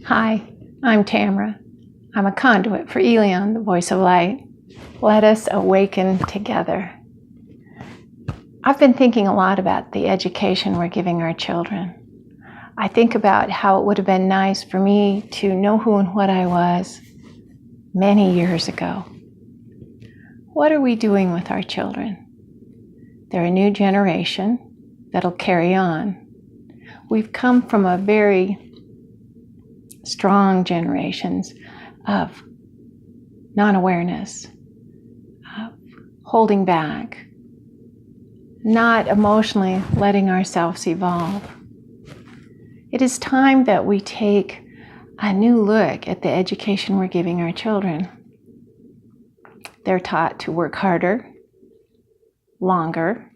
Hi, I'm Tamara. I'm a conduit for Elion, the voice of light. Let us awaken together. I've been thinking a lot about the education we're giving our children. I think about how it would have been nice for me to know who and what I was many years ago. What are we doing with our children? They're a new generation that'll carry on. We've come from a very strong generations of non-awareness, of holding back, not emotionally letting ourselves evolve. It is time that we take a new look at the education we're giving our children. They're taught to work harder, longer.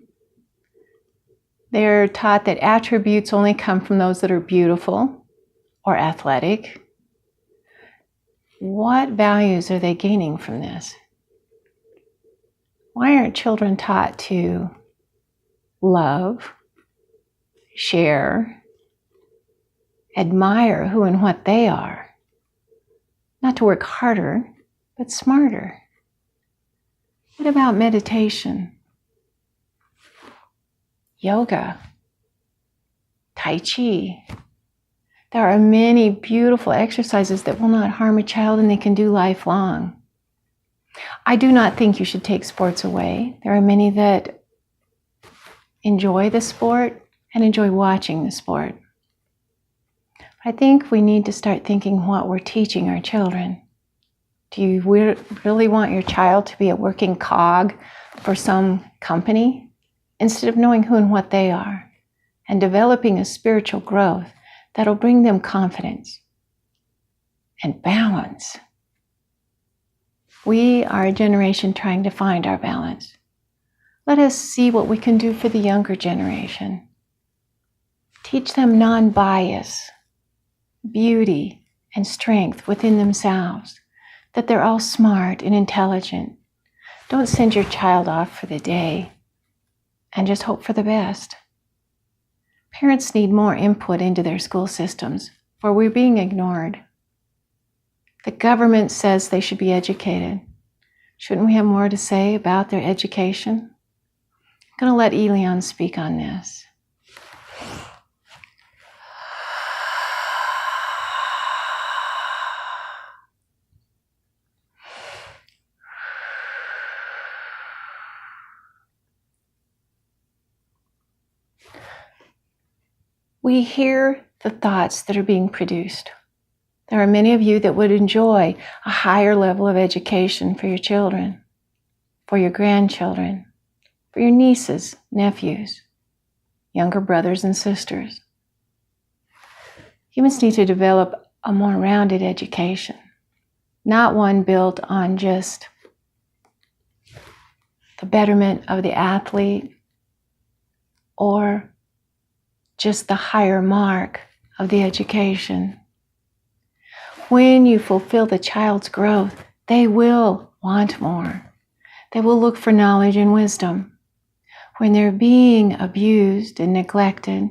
They're taught that attributes only come from those that are beautiful or athletic. What values are they gaining from this? Why aren't children taught to love, share, admire who and what they are? Not to work harder, but smarter. What about meditation? Yoga, Tai Chi. There are many beautiful exercises that will not harm a child and they can do lifelong. I do not think you should take sports away. There are many that enjoy the sport and enjoy watching the sport. I think we need to start thinking what we're teaching our children. Do you really want your child to be a working cog for some company? Instead of knowing who and what they are and developing a spiritual growth that'll bring them confidence and balance. We are a generation trying to find our balance. Let us see what we can do for the younger generation. Teach them non-bias, beauty, and strength within themselves, that they're all smart and intelligent. Don't send your child off for the day and just hope for the best. Parents need more input into their school systems, for we're being ignored. The government says they should be educated. Shouldn't we have more to say about their education? I'm going to let Elion speak on this. We hear the thoughts that are being produced. There are many of you that would enjoy a higher level of education for your children, for your grandchildren, for your nieces, nephews, younger brothers and sisters. Humans need to develop a more rounded education, not one built on just the betterment of the athlete or just the higher mark of the education. When you fulfill the child's growth, they will want more. They will look for knowledge and wisdom. When they're being abused and neglected,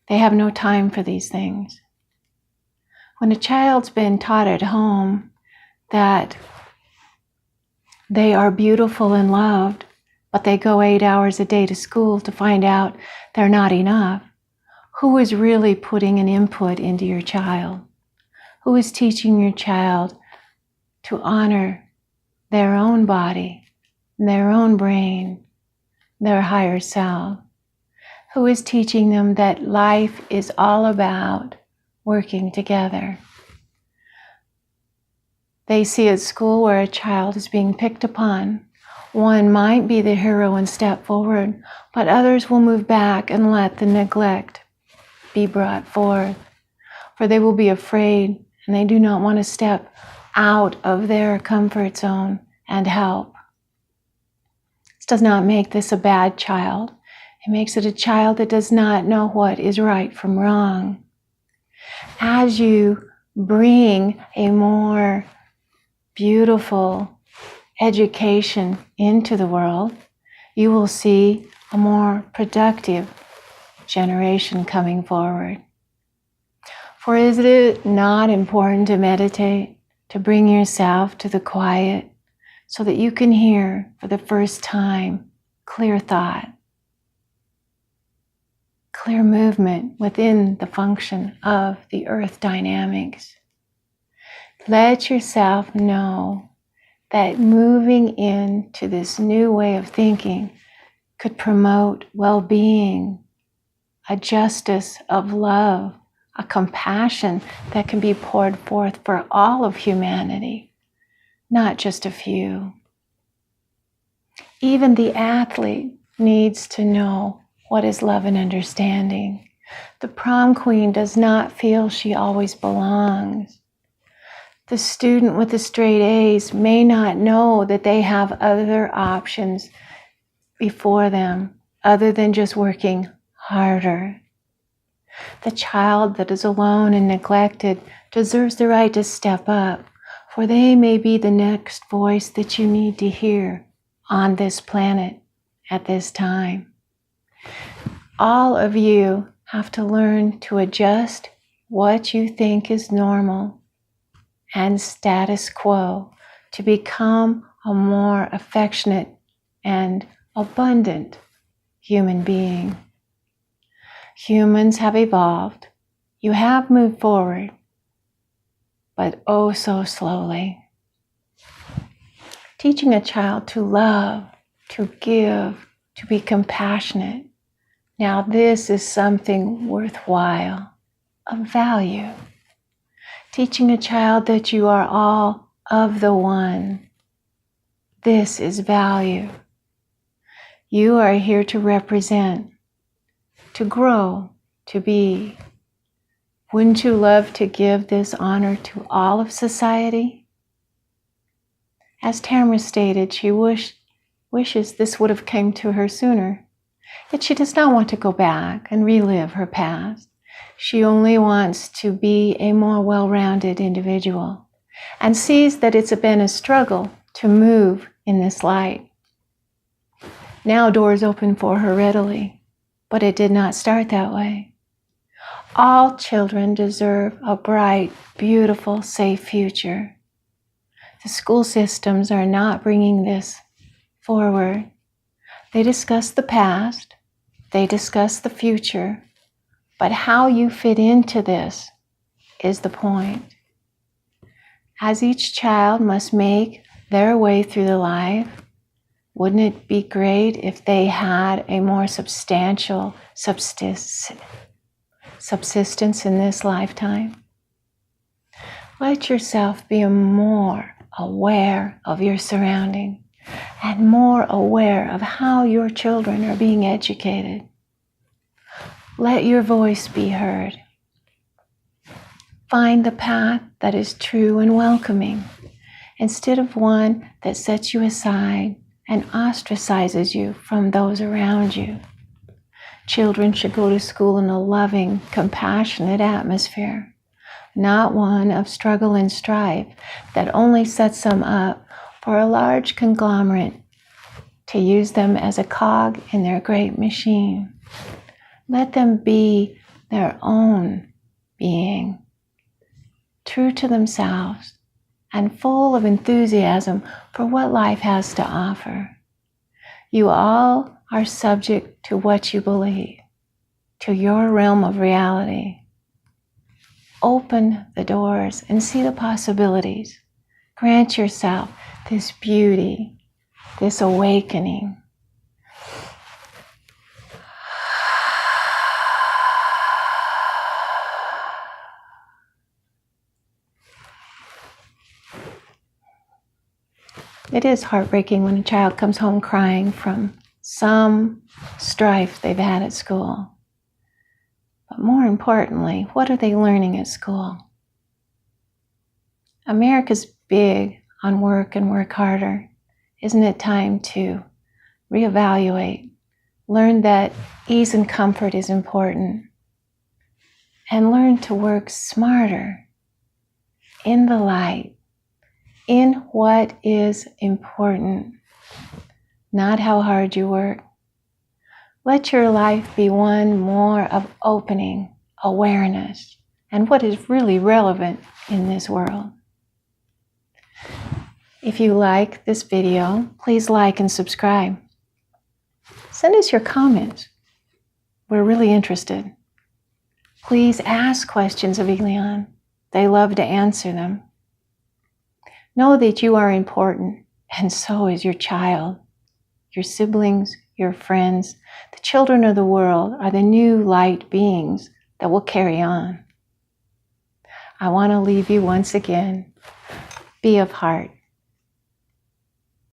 they have no time for these things. When a child's been taught at home that they are beautiful and loved, but they go 8 hours a day to school to find out they're not enough, who is really putting an input into your child? Who is teaching your child to honor their own body, their own brain, their higher self? Who is teaching them that life is all about working together? They see at school where a child is being picked upon. One might be the hero and step forward, but others will move back and let the neglect be brought forth, for they will be afraid and they do not want to step out of their comfort zone and help. This does not make this a bad child. It makes it a child that does not know what is right from wrong. As you bring a more beautiful education into the world, you will see a more productive generation coming forward. For is it not important to meditate, to bring yourself to the quiet so that you can hear for the first time clear thought, clear movement within the function of the earth dynamics? Let yourself know that moving into this new way of thinking could promote well-being, a justice of love, a compassion that can be poured forth for all of humanity, not just a few. Even the athlete needs to know what is love and understanding. The prom queen does not feel she always belongs. The student with the straight A's may not know that they have other options before them other than just working harder. The child that is alone and neglected deserves the right to step up, for they may be the next voice that you need to hear on this planet at this time. All of you have to learn to adjust what you think is normal and status quo to become a more affectionate and abundant human being. Humans have evolved. You have moved forward, but oh so slowly. Teaching a child to love, to give, to be compassionate. Now this is something worthwhile, of value. Teaching a child that you are all of the one. This is value. You are here to represent, to grow, to be. Wouldn't you love to give this honor to all of society? As Tamara stated, she wishes this would have come to her sooner. Yet she does not want to go back and relive her past. She only wants to be a more well-rounded individual and sees that it's been a struggle to move in this light. Now doors open for her readily, but it did not start that way. All children deserve a bright, beautiful, safe future. The school systems are not bringing this forward. They discuss the past, they discuss the future, but how you fit into this is the point. As each child must make their way through the life, wouldn't it be great if they had a more substantial subsistence in this lifetime? Let yourself be more aware of your surrounding and more aware of how your children are being educated. Let your voice be heard. Find the path that is true and welcoming, instead of one that sets you aside and ostracizes you from those around you. Children should go to school in a loving, compassionate atmosphere, not one of struggle and strife that only sets them up for a large conglomerate to use them as a cog in their great machine. Let them be their own being, true to themselves and full of enthusiasm for what life has to offer. You all are subject to what you believe, to your realm of reality. Open the doors and see the possibilities. Grant yourself this beauty, this awakening. It is heartbreaking when a child comes home crying from some strife they've had at school. But more importantly, what are they learning at school? America's big on work and work harder. Isn't it time to reevaluate, learn that ease and comfort is important, and learn to work smarter in the light, in what is important, not how hard you work. Let your life be one more of opening, awareness, and what is really relevant in this world. If you like this video, please like and subscribe. Send us your comments. We're really interested. Please ask questions of Elian. They love to answer them. Know that you are important, and so is your child. Your siblings, your friends, the children of the world are the new light beings that will carry on. I want to leave you once again. Be of heart.